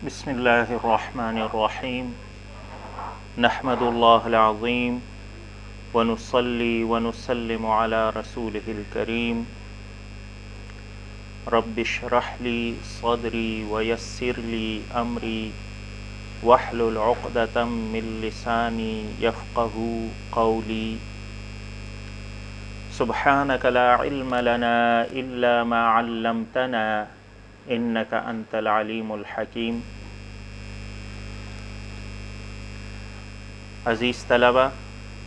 بسم اللہ الرحمن الرحیم نحمد اللہ العظیم ونصلی ونسلم علی رسولہ الکریم رب اشرح لی صدری ویسر لی امری واحلل عقدۃ من لسانی یفقہوا قولی سبحانک لا علم لنا الا ما علمتنا انک انت العلیم الحکیم۔ عزیز طلبہ،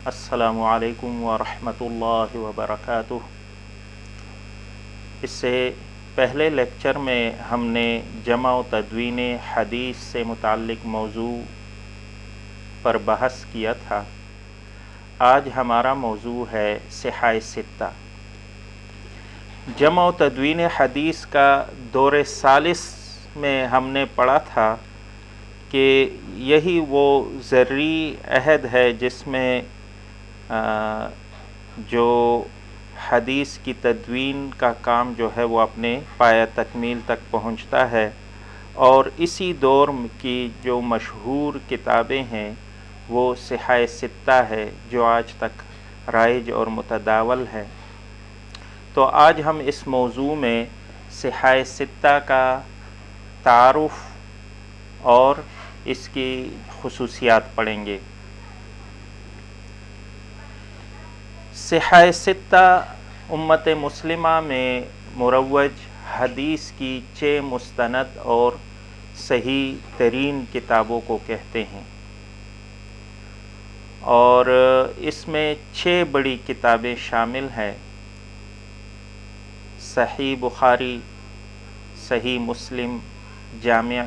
السلام علیکم ورحمۃ اللہ وبرکاتہ۔ اس سے پہلے لیکچر میں ہم نے جمع و تدوین حدیث سے متعلق موضوع پر بحث کیا تھا۔ آج ہمارا موضوع ہے صحاح ستہ۔ جمع و تدوین حدیث کا دور ثالث میں ہم نے پڑھا تھا کہ یہی وہ ذرعی عہد ہے جس میں جو حدیث کی تدوین کا کام جو ہے وہ اپنے پایہ تکمیل تک پہنچتا ہے، اور اسی دور کی جو مشہور کتابیں ہیں وہ صحاح ستہ ہے جو آج تک رائج اور متداول ہے۔ تو آج ہم اس موضوع میں صحاح ستہ کا تعارف اور اس کی خصوصیات پڑھیں گے۔ صحاح ستہ امت مسلمہ میں مروج حدیث کی 6 مستند اور صحیح ترین کتابوں کو کہتے ہیں، اور اس میں 6 بڑی کتابیں شامل ہیں: صحیح بخاری، صحیح مسلم، جامع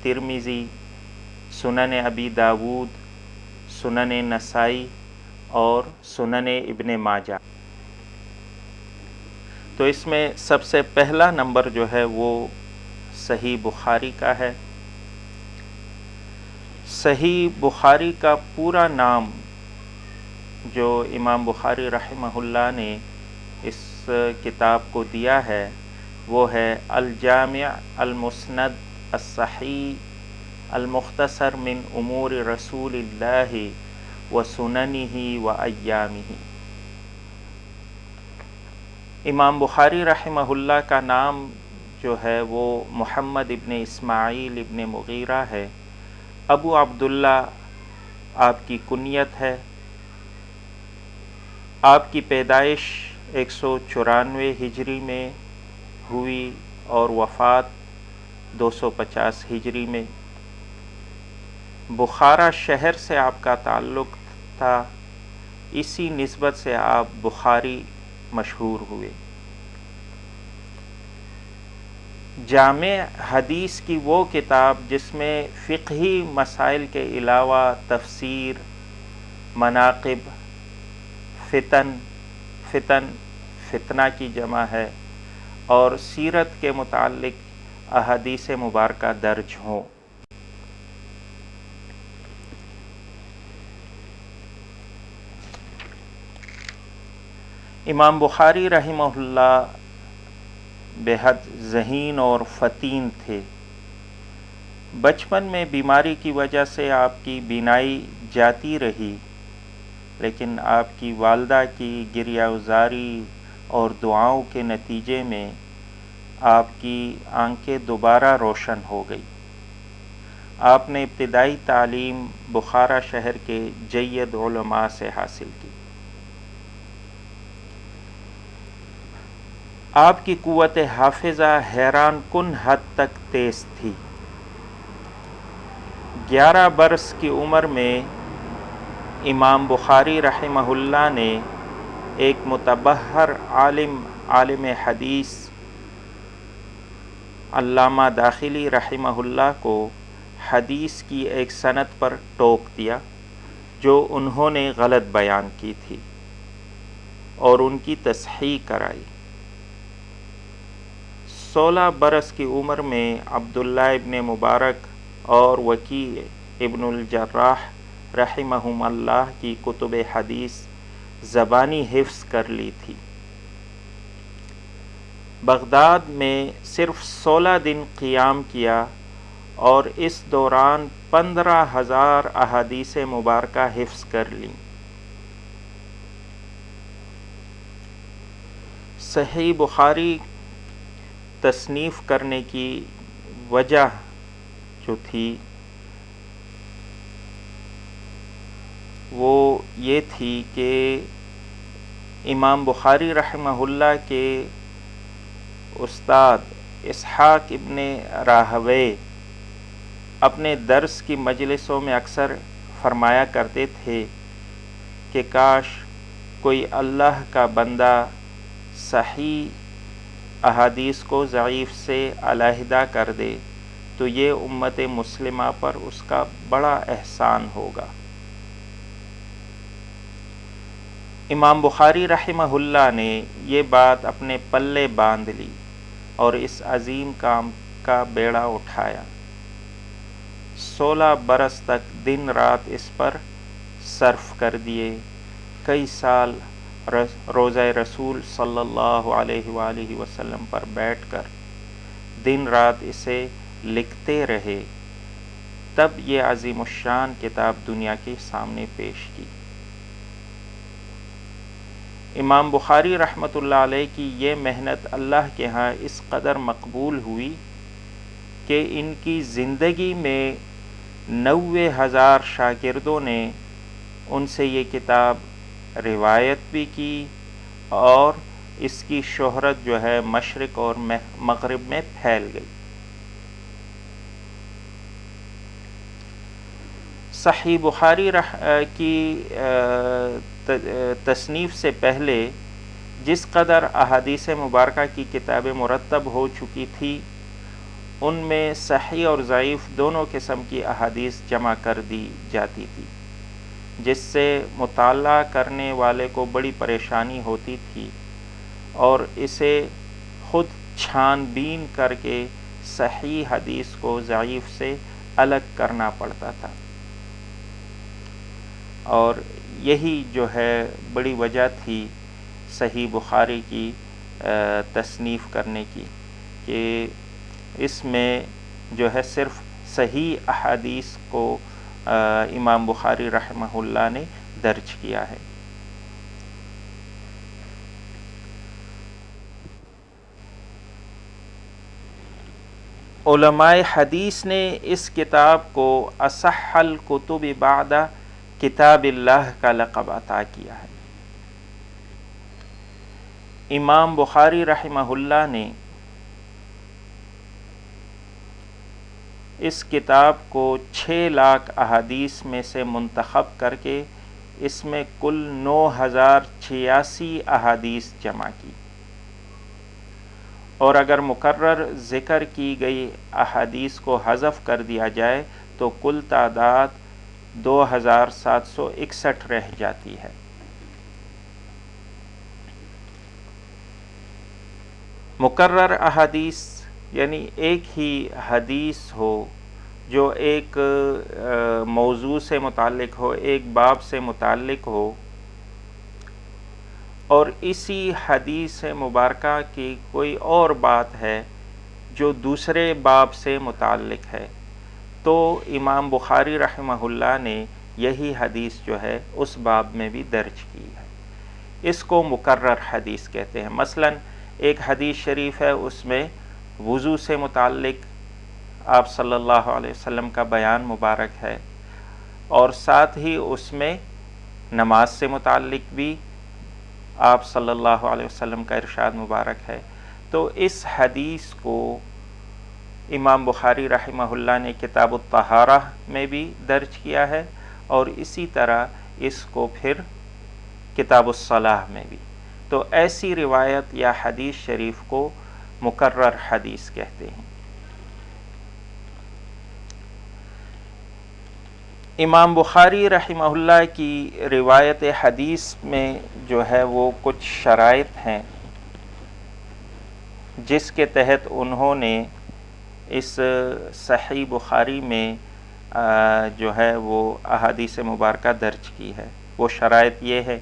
ترمذی، سنن ابی داود، سنن نسائی اور سنن ابن ماجہ۔ تو اس میں سب سے پہلا نمبر جو ہے وہ صحیح بخاری کا ہے۔ صحیح بخاری کا پورا نام جو امام بخاری رحمہ اللہ نے اس کتاب کو دیا ہے وہ ہے الجامع المسند الصحیح المختصر من امور رسول اللہ و سننہ و ایامہ۔ امام بخاری رحمہ اللہ کا نام جو ہے وہ محمد ابن اسماعیل ابن مغیرہ ہے۔ ابو عبداللہ آپ کی کنیت ہے۔ آپ کی پیدائش 194 ہجری میں ہوئی اور وفات 250 ہجری میں۔ بخارا شہر سے آپ کا تعلق تھا، اسی نسبت سے آپ بخاری مشہور ہوئے۔ جامع حدیث کی وہ کتاب جس میں فقہی مسائل کے علاوہ تفسیر، مناقب، فتنہ کی جمع ہے، اور سیرت کے متعلق احادیث مبارکہ درج ہوں۔ امام بخاری رحمہ اللہ بےحد ذہین اور فطین تھے۔ بچپن میں بیماری کی وجہ سے آپ کی بینائی جاتی رہی، لیکن آپ کی والدہ کی گریہ گزاری اور دعاؤں کے نتیجے میں آپ کی آنکھیں دوبارہ روشن ہو گئی۔ آپ نے ابتدائی تعلیم بخارا شہر کے جید علماء سے حاصل کی۔ آپ کی قوت حافظہ حیران کن حد تک تیز تھی۔ 11 برس کی عمر میں امام بخاری رحمہ اللہ نے ایک متبحر عالم حدیث علامہ داخلی رحمہ اللہ کو حدیث کی ایک سند پر ٹوک دیا جو انہوں نے غلط بیان کی تھی، اور ان کی تصحیح کرائی۔ 16 برس کی عمر میں عبداللہ ابن مبارک اور وکیع ابن الجراح رحمہم اللہ کی کتب حدیث زبانی حفظ کر لی تھی۔ بغداد میں صرف 16 دن قیام کیا اور اس دوران 15,000 احادیث مبارکہ حفظ کر لیں۔ صحیح بخاری تصنیف کرنے کی وجہ جو تھی وہ یہ تھی کہ امام بخاری رحمہ اللہ کے استاد اسحاق ابن راہوے اپنے درس کی مجلسوں میں اکثر فرمایا کرتے تھے کہ کاش کوئی اللہ کا بندہ صحیح احادیث کو ضعیف سے علیحدہ کر دے تو یہ امت مسلمہ پر اس کا بڑا احسان ہوگا۔ امام بخاری رحمہ اللہ نے یہ بات اپنے پلے باندھ لی اور اس عظیم کام کا بیڑا اٹھایا۔ 16 برس تک دن رات اس پر صرف کر دیے، کئی سال روضہ رسول صلی اللہ علیہ وآلہ وسلم پر بیٹھ کر دن رات اسے لکھتے رہے، تب یہ عظیم الشان کتاب دنیا کے سامنے پیش کی۔ امام بخاری رحمۃ اللہ علیہ کی یہ محنت اللہ کے ہاں اس قدر مقبول ہوئی کہ ان کی زندگی میں 90,000 شاگردوں نے ان سے یہ کتاب روایت بھی کی اور اس کی شہرت جو ہے مشرق اور مغرب میں پھیل گئی۔ صحیح بخاری کی تصنیف سے پہلے جس قدر احادیث مبارکہ کی کتابیں مرتب ہو چکی تھی ان میں صحیح اور ضعیف دونوں قسم کی احادیث جمع کر دی جاتی تھی، جس سے مطالعہ کرنے والے کو بڑی پریشانی ہوتی تھی اور اسے خود چھان بین کر کے صحیح حدیث کو ضعیف سے الگ کرنا پڑتا تھا، اور یہی جو ہے بڑی وجہ تھی صحیح بخاری کی تصنیف کرنے کی کہ اس میں جو ہے صرف صحیح احادیث کو امام بخاری رحمہ اللہ نے درج کیا ہے۔ علماء حدیث نے اس کتاب کو اصح الکتب بعد کتاب اللہ کا لقب عطا کیا ہے۔ امام بخاری رحمہ اللہ نے اس کتاب کو 6 لاکھ احادیث میں سے منتخب کر کے اس میں کل 9,086 احادیث جمع کی، اور اگر مقرر ذکر کی گئی احادیث کو حذف کر دیا جائے تو کل تعداد 2,761 رہ جاتی ہے۔ مقرر احادیث یعنی ایک ہی حدیث ہو جو ایک موضوع سے متعلق ہو، ایک باب سے متعلق ہو، اور اسی حدیث مبارکہ کی کوئی اور بات ہے جو دوسرے باب سے متعلق ہے، تو امام بخاری رحمہ اللہ نے یہی حدیث جو ہے اس باب میں بھی درج کی ہے۔ اس کو مقرر حدیث کہتے ہیں۔ مثلا ایک حدیث شریف ہے، اس میں وضو سے متعلق آپ صلی اللہ علیہ وسلم کا بیان مبارک ہے، اور ساتھ ہی اس میں نماز سے متعلق بھی آپ صلی اللہ علیہ وسلم کا ارشاد مبارک ہے، تو اس حدیث کو امام بخاری رحمہ اللہ نے کتاب الطہارہ میں بھی درج کیا ہے، اور اسی طرح اس کو پھر کتاب الصلاح میں بھی۔ تو ایسی روایت یا حدیث شریف کو مقرر حدیث کہتے ہیں۔ امام بخاری رحمہ اللہ کی روایت حدیث میں جو ہے وہ کچھ شرائط ہیں جس کے تحت انہوں نے اس صحیح بخاری میں جو ہے وہ احادیث مبارکہ درج کی ہے۔ وہ شرائط یہ ہے: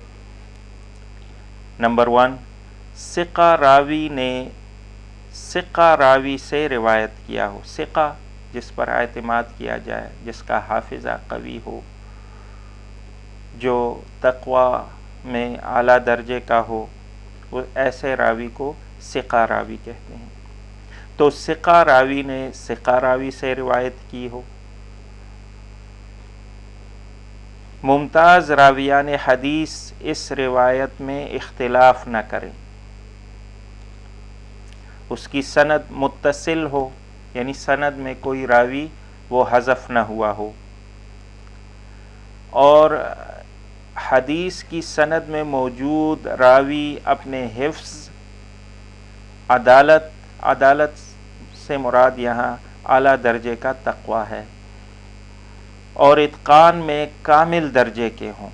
نمبر 1، ثقہ راوی نے ثقہ راوی سے روایت کیا ہو۔ ثقہ جس پر اعتماد کیا جائے، جس کا حافظہ قوی ہو، جو تقوی میں اعلیٰ درجے کا ہو، وہ ایسے راوی کو ثقہ راوی کہتے ہیں۔ تو ثقہ راوی نے ثقہ راوی سے روایت کی ہو، ممتاز راویان حدیث اس روایت میں اختلاف نہ کریں، اس کی سند متصل ہو، یعنی سند میں کوئی راوی وہ حذف نہ ہوا ہو، اور حدیث کی سند میں موجود راوی اپنے حفظ، عدالت سے مراد یہاں اعلیٰ درجے کا تقوی ہے، اور اتقان میں کامل درجے کے ہوں۔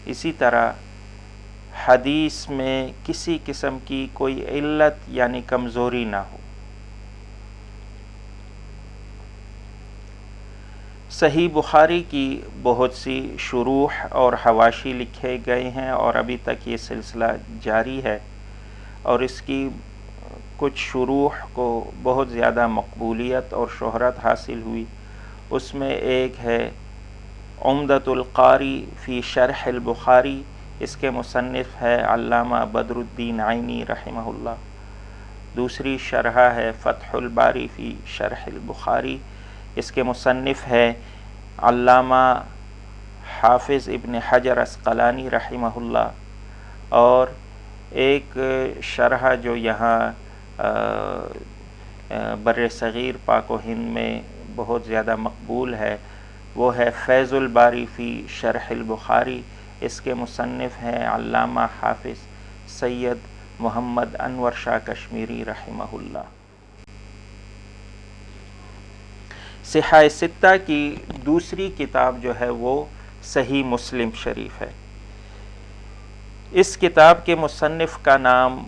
اسی طرح حدیث میں کسی قسم کی کوئی علت یعنی کمزوری نہ ہو۔ صحیح بخاری کی بہت سی شروح اور حواشی لکھے گئے ہیں، اور ابھی تک یہ سلسلہ جاری ہے، اور اس کی کچھ شروح کو بہت زیادہ مقبولیت اور شہرت حاصل ہوئی۔ اس میں ایک ہے عمدۃ القاری فی شرح البخاری، اس کے مصنف ہے علامہ بدر الدین عینی رحمہ اللہ۔ دوسری شرح ہے فتح الباری فی شرح البخاری، اس کے مصنف ہے علامہ حافظ ابن حجر عسقلانی رحمہ اللہ۔ اور ایک شرح جو یہاں بر صغیر پاک و ہند میں بہت زیادہ مقبول ہے، وہ ہے فیض الباری فی شرح البخاری، اس کے مصنف ہیں علامہ حافظ سید محمد انور شاہ کشمیری رحمہ اللہ۔ صحاح ستہ کی دوسری کتاب جو ہے وہ صحیح مسلم شریف ہے۔ اس کتاب کے مصنف کا نام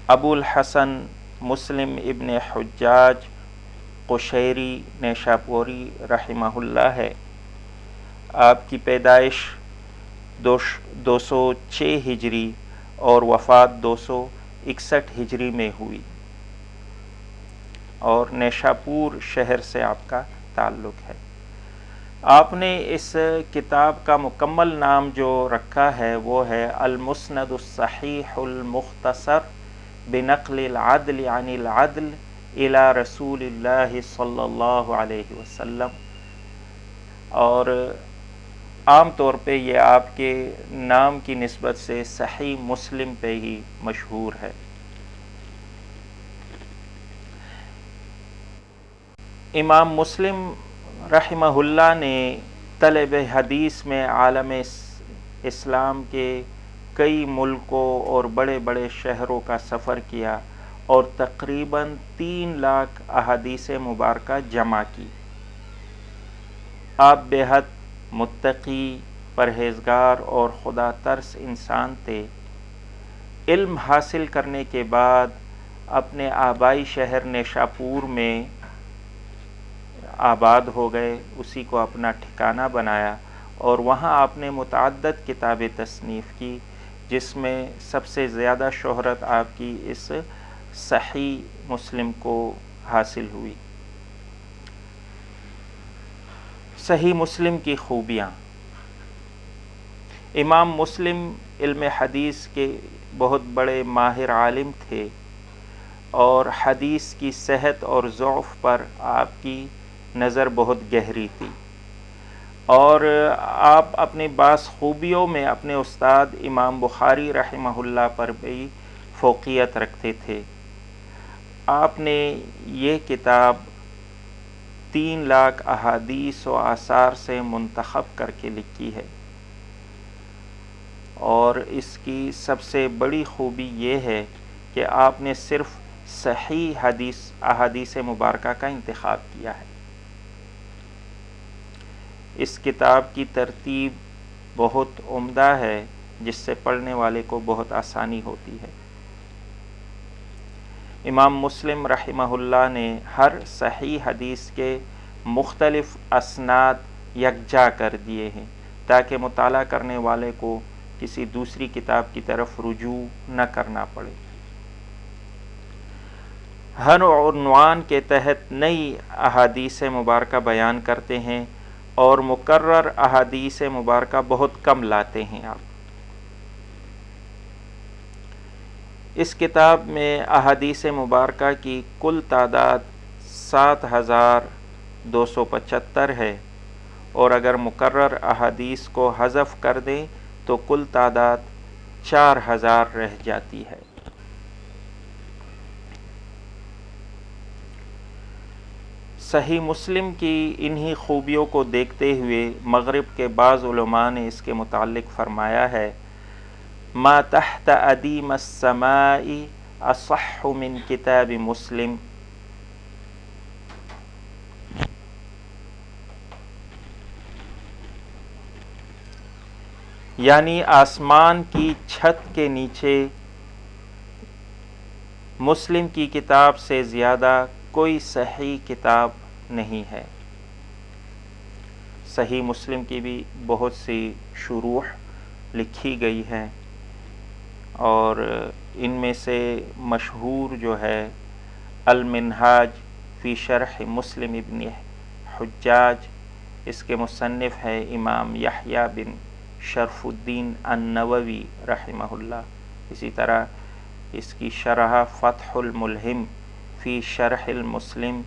ابو الحسن مسلم ابن حجاج قشیری نیشاپوری رحمہ اللہ ہے۔ آپ کی پیدائش 206 ہجری اور وفات 261 ہجری میں ہوئی، اور نیشاپور شہر سے آپ کا تعلق ہے۔ آپ نے اس کتاب کا مکمل نام جو رکھا ہے وہ ہے المسند الصحیح المختصر بنقل العدل عن العدل الی رسول اللہ صلی اللہ علیہ وسلم، اور عام طور پہ یہ آپ کے نام کی نسبت سے صحیح مسلم پہ ہی مشہور ہے۔ امام مسلم رحمہ اللہ نے طلب حدیث میں عالم اسلام کے کئی ملکوں اور بڑے بڑے شہروں کا سفر کیا، اور تقریباً 3 لاکھ احادیث مبارکہ جمع کی۔ آپ بے حد متقی، پرہیزگار اور خدا ترس انسان تھے۔ علم حاصل کرنے کے بعد اپنے آبائی شہر نیشاپور میں آباد ہو گئے، اسی کو اپنا ٹھکانہ بنایا، اور وہاں آپ نے متعدد کتابیں تصنیف کی، جس میں سب سے زیادہ شہرت آپ کی اس صحیح مسلم کو حاصل ہوئی۔ صحیح مسلم کی خوبیاں: امام مسلم علم حدیث کے بہت بڑے ماہر عالم تھے، اور حدیث کی صحت اور ضعف پر آپ کی نظر بہت گہری تھی، اور آپ اپنی بعض خوبیوں میں اپنے استاد امام بخاری رحمہ اللہ پر بھی فوقیت رکھتے تھے۔ آپ نے یہ کتاب 3 لاکھ احادیث و آثار سے منتخب کر کے لکھی ہے، اور اس کی سب سے بڑی خوبی یہ ہے کہ آپ نے صرف صحیح احادیث مبارکہ کا انتخاب کیا ہے۔ اس کتاب کی ترتیب بہت عمدہ ہے، جس سے پڑھنے والے کو بہت آسانی ہوتی ہے۔ امام مسلم رحمہ اللہ نے ہر صحیح حدیث کے مختلف اسناد یکجا کر دیے ہیں، تاکہ مطالعہ کرنے والے کو کسی دوسری کتاب کی طرف رجوع نہ کرنا پڑے۔ ہر عنوان کے تحت نئی احادیث مبارکہ بیان کرتے ہیں اور مکرر احادیث مبارکہ بہت کم لاتے ہیں آپ۔ اس کتاب میں احادیث مبارکہ کی کل تعداد 7275 ہے، اور اگر مکرر احادیث کو حذف کر دیں تو کل تعداد 4000 رہ جاتی ہے۔ صحیح مسلم کی انہی خوبیوں کو دیکھتے ہوئے مغرب کے بعض علماء نے اس کے متعلق فرمایا ہے: ما تحت ادیم السماء اصح من کتاب مسلم، یعنی آسمان کی چھت کے نیچے مسلم کی کتاب سے زیادہ کوئی صحیح کتاب نہیں ہے۔ صحیح مسلم کی بھی بہت سی شروح لکھی گئی ہیں، اور ان میں سے مشہور جو ہے المنہاج فی شرح مسلم ابن حجاج، اس کے مصنف ہے امام یحییٰ بن شرف الدین النووی رحمہ اللہ۔ اسی طرح اس کی شرح فتح الملہم فی شرح المسلم،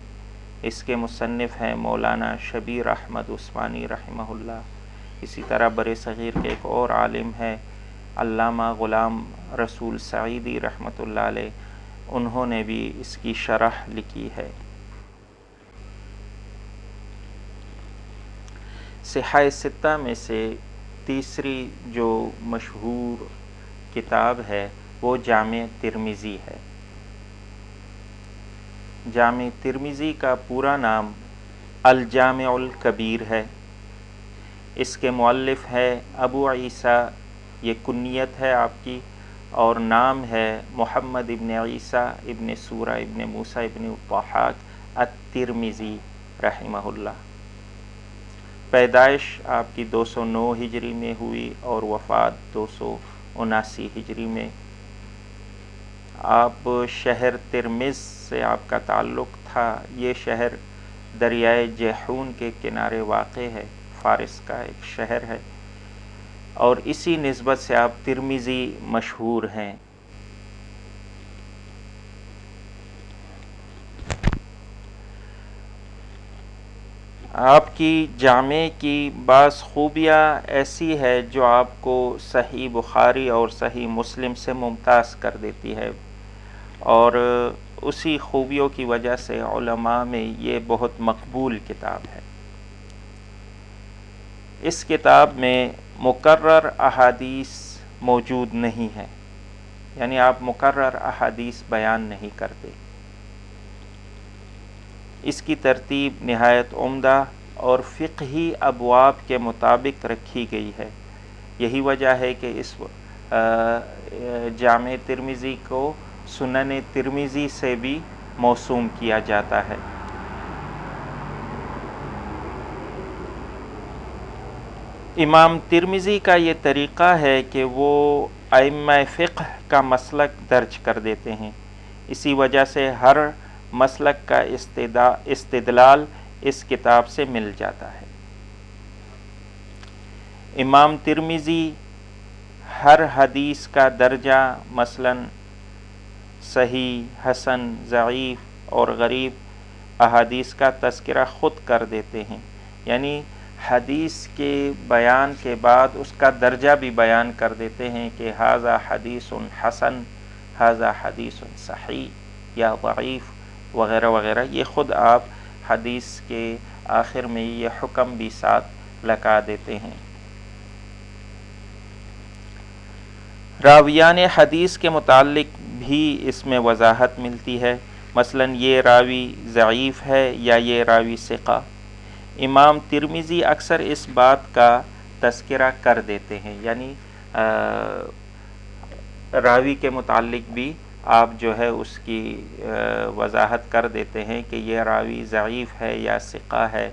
اس کے مصنف ہیں مولانا شبیر احمد عثمانی رحمہ اللہ۔ اسی طرح برِ صغیر کے ایک اور عالم ہے علامہ غلام رسول سعیدی رحمۃ اللہ علیہ، انہوں نے بھی اس کی شرح لکھی ہے۔ صحاح ستہ میں سے تیسری جو مشہور کتاب ہے وہ جامع ترمذی ہے۔ جامع ترمذی کا پورا نام الجامع الکبیر ہے۔ اس کے مؤلف ہے ابو عیسیٰ، یہ کنیت ہے آپ کی، اور نام ہے محمد ابن عیسیٰ ابن سورہ ابن موسیٰ ابن الضحاک الترمذی رحمہ اللہ۔ پیدائش آپ کی 209 ہجری میں ہوئی اور وفات 279 ہجری میں۔ آپ شہر ترمذ سے آپ کا تعلق تھا۔ یہ شہر دریائے جیحون کے کنارے واقع ہے، فارس کا ایک شہر ہے، اور اسی نسبت سے آپ ترمذی مشہور ہیں۔ آپ کی جامع کی بعض خوبیاں ایسی ہے جو آپ کو صحیح بخاری اور صحیح مسلم سے ممتاز کر دیتی ہے، اور اسی خوبیوں کی وجہ سے علماء میں یہ بہت مقبول کتاب ہے۔ اس کتاب میں مکرر احادیث موجود نہیں ہے، یعنی آپ مکرر احادیث بیان نہیں کرتے۔ اس کی ترتیب نہایت عمدہ اور فقہی ابواب کے مطابق رکھی گئی ہے۔ یہی وجہ ہے کہ اس جامع ترمذی کو سنن ترمذی سے بھی موسوم کیا جاتا ہے۔ امام ترمذی کا یہ طریقہ ہے کہ وہ ائمہ فقہ کا مسلک درج کر دیتے ہیں، اسی وجہ سے ہر مسلک کا استدلال اس کتاب سے مل جاتا ہے۔ امام ترمذی ہر حدیث کا درجہ مثلاً صحیح، حسن، ضعیف اور غریب احادیث کا تذکرہ خود کر دیتے ہیں، یعنی حدیث کے بیان کے بعد اس کا درجہ بھی بیان کر دیتے ہیں کہ ھذا حدیث حسن، ھذا حدیث صحیح یا ضعیف وغیرہ وغیرہ۔ یہ خود آپ حدیث کے آخر میں یہ حکم بھی ساتھ لگا دیتے ہیں۔ راویان حدیث کے متعلق بھی اس میں وضاحت ملتی ہے، مثلاً یہ راوی ضعیف ہے یا یہ راوی ثقہ۔ امام ترمذی اکثر اس بات کا تذکرہ کر دیتے ہیں، یعنی راوی کے متعلق بھی آپ جو ہے اس کی وضاحت کر دیتے ہیں کہ یہ راوی ضعیف ہے یا ثقہ ہے۔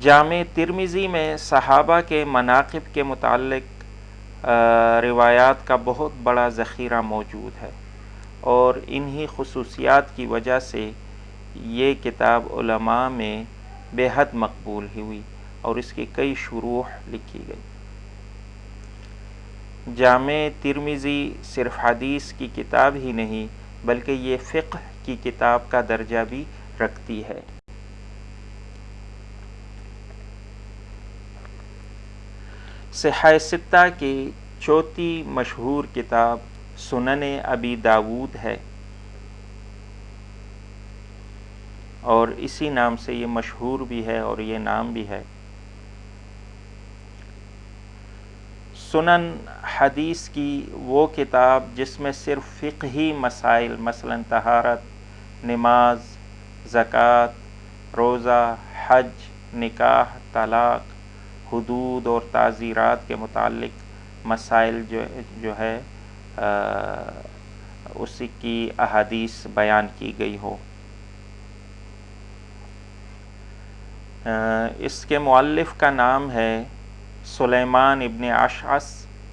جامع ترمذی میں صحابہ کے مناقب کے متعلق روایات کا بہت بڑا ذخیرہ موجود ہے، اور انہی خصوصیات کی وجہ سے یہ کتاب علماء میں بے حد مقبول ہوئی اور اس کی کئی شروح لکھی گئی۔ جامع ترمذی صرف حدیث کی کتاب ہی نہیں بلکہ یہ فقہ کی کتاب کا درجہ بھی رکھتی ہے۔ صحاح ستہ کی چوتھی مشہور کتاب سنن ابی داود ہے، اور اسی نام سے یہ مشہور بھی ہے اور یہ نام بھی ہے۔ سنن حدیث کی وہ کتاب جس میں صرف فقہی مسائل مثلا طہارت، نماز، زکوٰۃ، روزہ، حج، نکاح، طلاق، حدود اور تعزیرات کے متعلق مسائل جو ہے اسی کی احادیث بیان کی گئی ہو۔ اس کے مؤلف کا نام ہے سلیمان ابن اشعث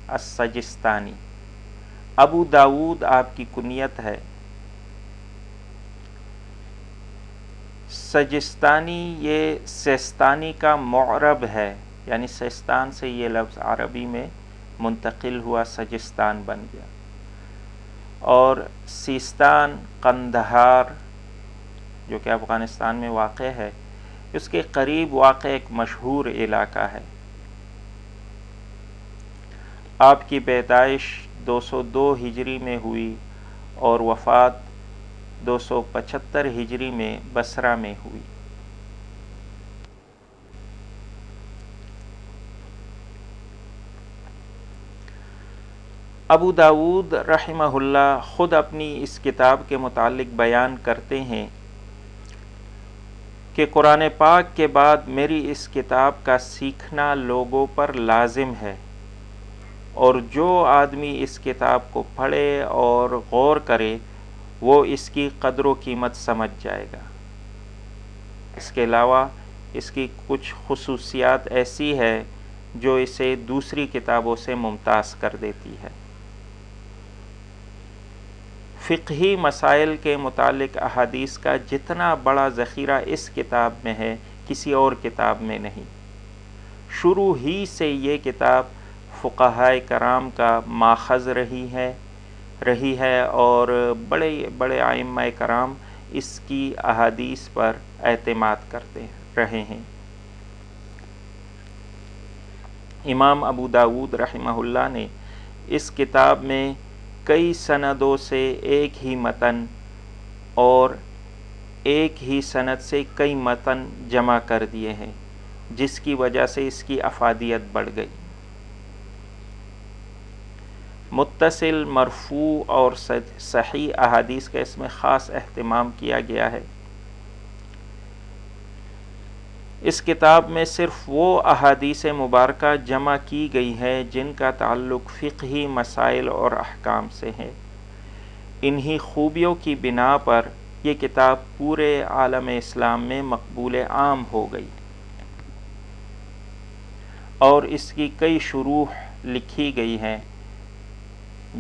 السجستانی۔ ابو داود آپ کی کنیت ہے۔ سجستانی یہ سیستانی کا معرب ہے، یعنی سیستان سے یہ لفظ عربی میں منتقل ہوا، سجستان بن گیا، اور سیستان قندھار جو کہ افغانستان میں واقع ہے، اس کے قریب واقع ایک مشہور علاقہ ہے۔ آپ کی پیدائش 202 ہجری میں ہوئی اور وفات 275 ہجری میں بصرہ میں ہوئی۔ ابو داود رحمہ اللہ خود اپنی اس کتاب کے متعلق بیان کرتے ہیں کہ قرآن پاک کے بعد میری اس کتاب کا سیکھنا لوگوں پر لازم ہے، اور جو آدمی اس کتاب کو پڑھے اور غور کرے وہ اس کی قدر و قیمت سمجھ جائے گا۔ اس کے علاوہ اس کی کچھ خصوصیات ایسی ہے جو اسے دوسری کتابوں سے ممتاز کر دیتی ہے۔ فقہی مسائل کے متعلق احادیث کا جتنا بڑا ذخیرہ اس کتاب میں ہے کسی اور کتاب میں نہیں۔ شروع ہی سے یہ کتاب فقہائے کرام کا ماخذ رہی ہے اور بڑے بڑے ائمہ کرام اس کی احادیث پر اعتماد کرتے رہے ہیں۔ امام ابو داود رحمہ اللہ نے اس کتاب میں کئی سندوں سے ایک ہی متن اور ایک ہی سند سے کئی متن جمع کر دیے ہیں، جس کی وجہ سے اس کی افادیت بڑھ گئی۔ متصل، مرفوع اور صحیح احادیث کا اس میں خاص اہتمام کیا گیا ہے۔ اس کتاب میں صرف وہ احادیث مبارکہ جمع کی گئی ہیں جن کا تعلق فقہی مسائل اور احکام سے ہے۔ انہی خوبیوں کی بنا پر یہ کتاب پورے عالم اسلام میں مقبول عام ہو گئی، اور اس کی کئی شروح لکھی گئی ہیں،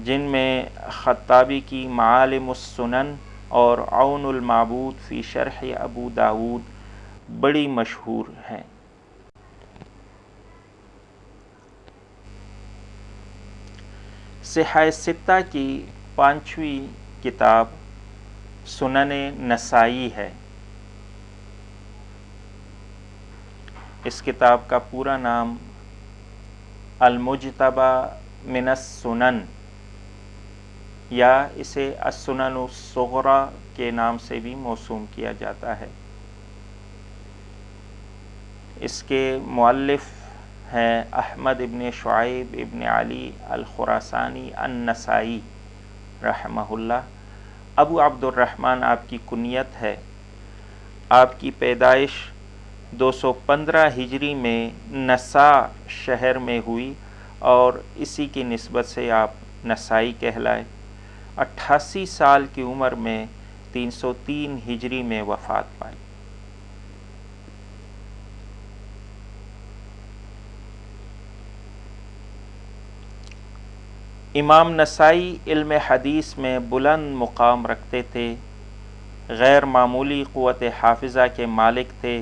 جن میں خطابی کی معالم السنن اور عون المعبود فی شرح ابو داود بڑی مشہور ہیں۔ صحاح ستہ کی پانچویں کتاب سنن نسائی ہے۔ اس کتاب کا پورا نام المجتبی من السنن یا اسے السنن الصغریٰ کے نام سے بھی موسوم کیا جاتا ہے۔ اس کے مؤلف ہیں احمد ابن شعیب ابن علی الخراسانی النسائی رحمہ اللہ۔ ابو عبد الرحمن آپ کی کنیت ہے۔ آپ کی پیدائش 215 ہجری میں نسا شہر میں ہوئی اور اسی کی نسبت سے آپ نسائی کہلائے۔ 88 سال کی عمر میں 303 ہجری میں وفات پائی۔ امام نسائی علم حدیث میں بلند مقام رکھتے تھے، غیر معمولی قوت حافظہ کے مالک تھے،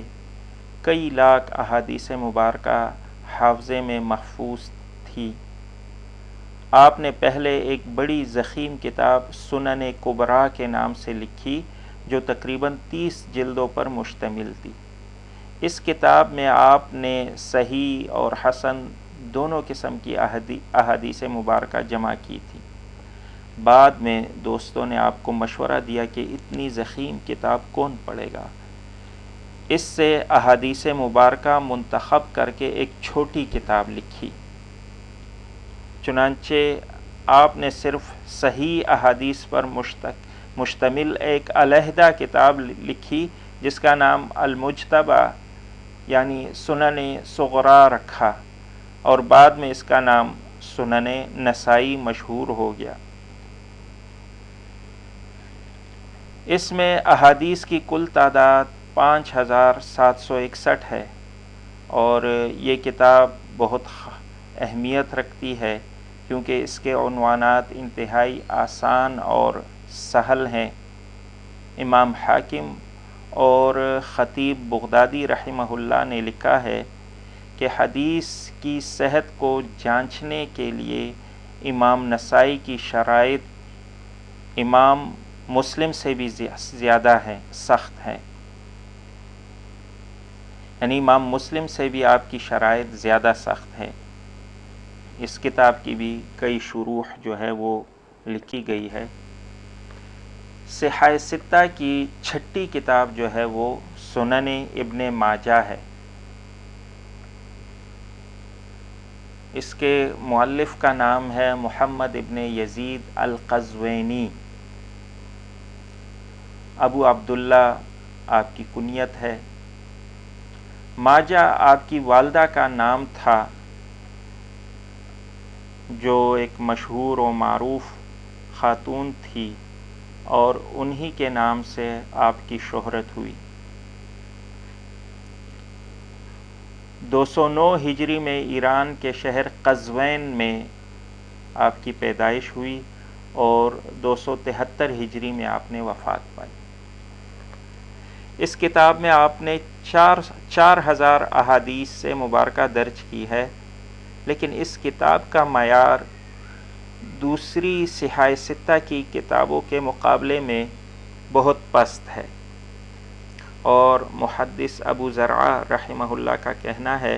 کئی لاکھ احادیث مبارکہ حافظے میں محفوظ تھی۔ آپ نے پہلے ایک بڑی ضخیم کتاب سنن کبریٰ کے نام سے لکھی جو تقریباً 30 جلدوں پر مشتمل تھی۔ اس کتاب میں آپ نے صحیح اور حسن دونوں قسم کی احادیث مبارکہ جمع کی تھی۔ بعد میں دوستوں نے آپ کو مشورہ دیا کہ اتنی ضخیم کتاب کون پڑھے گا، اس سے احادیث مبارکہ منتخب کر کے ایک چھوٹی کتاب لکھی۔ چنانچہ آپ نے صرف صحیح احادیث پر مشتمل ایک علیحدہ کتاب لکھی جس کا نام المجتبیٰ یعنی سنن صغریٰ رکھا، اور بعد میں اس کا نام سنن نسائی مشہور ہو گیا۔ اس میں احادیث کی کل تعداد 5761 ہے، اور یہ کتاب بہت اہمیت رکھتی ہے کیونکہ اس کے عنوانات انتہائی آسان اور سہل ہیں۔ امام حاکم اور خطیب بغدادی رحمہ اللہ نے لکھا ہے کہ حدیث کی صحت کو جانچنے کے لیے امام نسائی کی شرائط امام مسلم سے بھی زیادہ سخت ہیں، یعنی امام مسلم سے بھی آپ کی شرائط زیادہ سخت ہے۔ اس کتاب کی بھی کئی شروح جو ہے وہ لکھی گئی ہے۔ صحاح ستہ کی چھٹی کتاب جو ہے وہ سنن ابن ماجہ ہے۔ اس کے مؤلف کا نام ہے محمد ابن یزید القزوینی، ابو عبداللہ آپ کی کنیت ہے۔ ماجہ آپ کی والدہ کا نام تھا جو ایک مشہور و معروف خاتون تھی، اور انہی کے نام سے آپ کی شہرت ہوئی۔ 209 ہجری میں ایران کے شہر قزوین میں آپ کی پیدائش ہوئی، اور 273 ہجری میں آپ نے وفات پائی۔ اس کتاب میں آپ نے 4000 احادیث سے مبارکہ درج کی ہے، لیکن اس کتاب کا معیار دوسری صحاح ستہ کی کتابوں کے مقابلے میں بہت پست ہے، اور محدث ابو زرعہ رحمہ اللہ کا کہنا ہے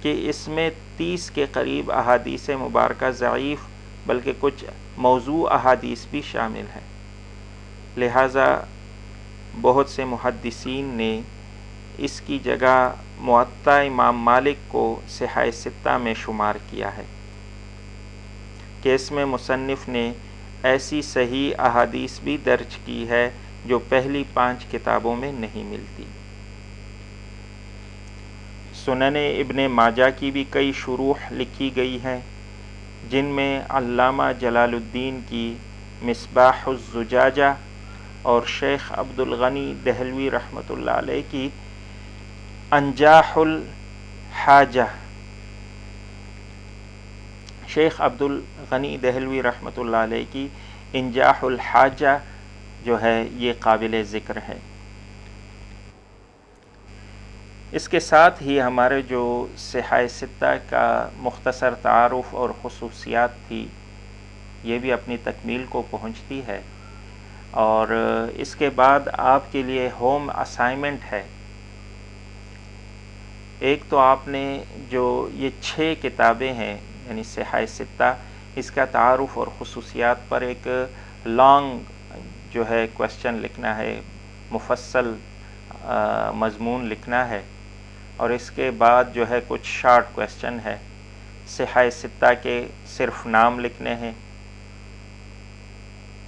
کہ اس میں 30 کے قریب احادیث مبارکہ ضعیف بلکہ کچھ موضوع احادیث بھی شامل ہیں، لہٰذا بہت سے محدثین نے اس کی جگہ موطا امام مالک کو صحاح ستہ میں شمار کیا ہے کہ اس میں مصنف نے ایسی صحیح احادیث بھی درج کی ہے جو پہلی 5 کتابوں میں نہیں ملتی۔ سنن ابن ماجہ کی بھی کئی شروح لکھی گئی ہیں، جن میں علامہ جلال الدین کی مصباح الزجاجہ اور شیخ عبد الغنی دہلوی رحمۃ اللہ علیہ کی انجاح الحاجہ، شیخ عبد الغنی دہلوی رحمۃ اللہ علیہ کی انجاح الحاجہ جو ہے یہ قابل ذکر ہے۔ اس کے ساتھ ہی ہمارے جو صحاح ستہ کا مختصر تعارف اور خصوصیات تھی یہ بھی اپنی تکمیل کو پہنچتی ہے، اور اس کے بعد آپ کے لیے ہوم اسائنمنٹ ہے۔ ایک تو آپ نے جو یہ 6 کتابیں ہیں یعنی صحاح ستہ، اس کا تعارف اور خصوصیات پر ایک لانگ جو ہے کویسچن لکھنا ہے، مفصل مضمون لکھنا ہے، اور اس کے بعد جو ہے کچھ شارٹ کویسچن ہے۔ صحاح ستہ کے صرف نام لکھنے ہیں،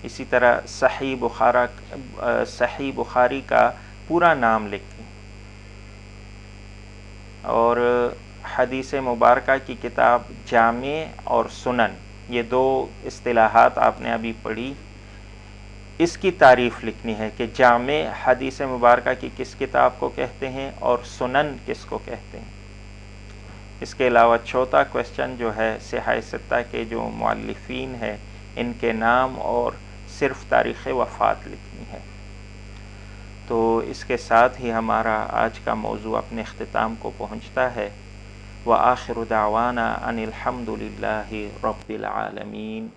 اسی طرح صحیح بخاری کا پورا نام لکھیں، اور حدیث مبارکہ کی کتاب جامع اور سنن، یہ 2 اصطلاحات آپ نے ابھی پڑھی، اس کی تعریف لکھنی ہے کہ جامع حدیث مبارکہ کی کس کتاب کو کہتے ہیں اور سنن کس کو کہتے ہیں۔ اس کے علاوہ چوتھا کویسچن جو ہے صحائح ستہ کے جو مؤلفین ہیں ان کے نام اور صرف تاریخ وفات لکھنی ہے۔ تو اس کے ساتھ ہی ہمارا آج کا موضوع اپنے اختتام کو پہنچتا ہے۔ وآخر دعوانا ان الحمد للہ رب العالمین۔